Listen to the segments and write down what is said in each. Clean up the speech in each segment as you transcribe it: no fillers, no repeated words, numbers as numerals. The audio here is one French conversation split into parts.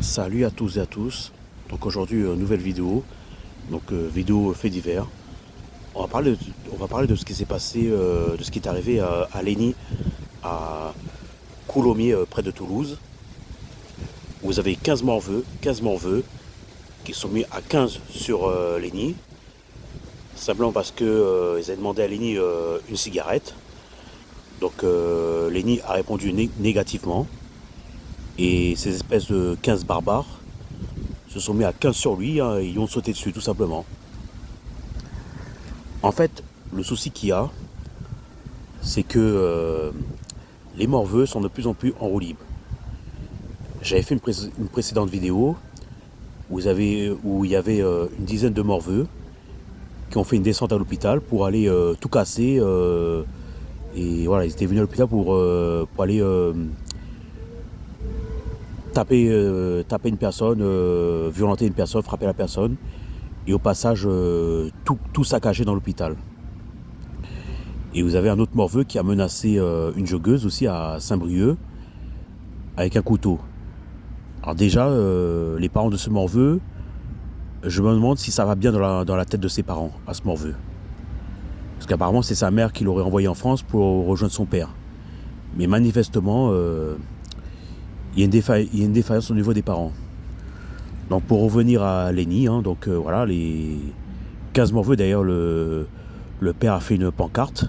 Salut à tous et à tous. Donc aujourd'hui, nouvelle vidéo. Vidéo fait divers. On va parler de ce qui s'est passé, de ce qui est arrivé à Lény, à Coulommiers, près de Toulouse. Vous avez 15 morveux qui sont mis à 15 sur Lény, simplement parce que ils avaient demandé à Lény une cigarette. Lény a répondu négativement. Et ces espèces de 15 barbares se sont mis à 15 sur lui, hein, et ils ont sauté dessus tout simplement. En fait, le souci qu'il y a, c'est que les morveux sont de plus en plus en roue libre. J'avais fait une précédente vidéo où il y avait une dizaine de morveux qui ont fait une descente à l'hôpital pour aller tout casser. Et voilà, ils étaient venus à l'hôpital pour aller taper une personne, violenter une personne, frapper la personne. Et au passage, tout saccager dans l'hôpital. Et vous avez un autre morveux qui a menacé une joggeuse aussi à Saint-Brieuc avec un couteau. Alors déjà, les parents de ce morveux, je me demande si ça va bien dans la tête de ses parents, à ce morveux. Parce qu'apparemment, c'est sa mère qui l'aurait envoyé en France pour rejoindre son père. Mais manifestement, il y a une défaillance au niveau des parents. Donc pour revenir à Lény, hein, voilà, les 15 morveux, d'ailleurs, le père a fait une pancarte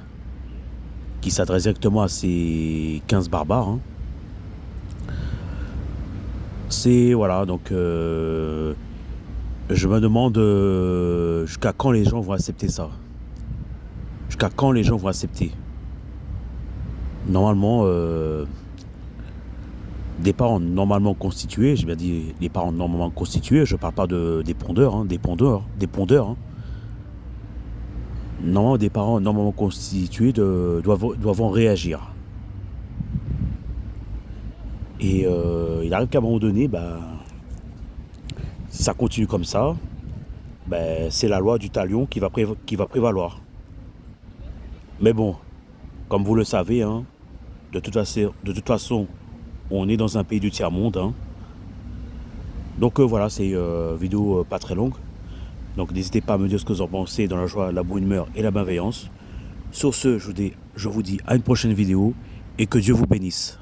qui s'adresse directement à ces 15 barbares. Hein. C'est, voilà, je me demande jusqu'à quand les gens vont accepter ça. Jusqu'à quand les gens vont accepter. Normalement, des parents normalement constitués, j'ai bien dit les parents normalement constitués, je parle pas des pondeurs, hein, des pondeurs. Hein. Normalement, des parents normalement constitués doivent en réagir. Et il arrive qu'à un moment donné, si ça continue comme ça, c'est la loi du talion qui va prévaloir. Mais bon, comme vous le savez, hein, de toute façon, on est dans un pays du tiers-monde. Hein. Voilà, c'est une vidéo pas très longue. Donc n'hésitez pas à me dire ce que vous en pensez dans la joie, la bonne humeur et la bienveillance. Sur ce, je vous dis à une prochaine vidéo et que Dieu vous bénisse.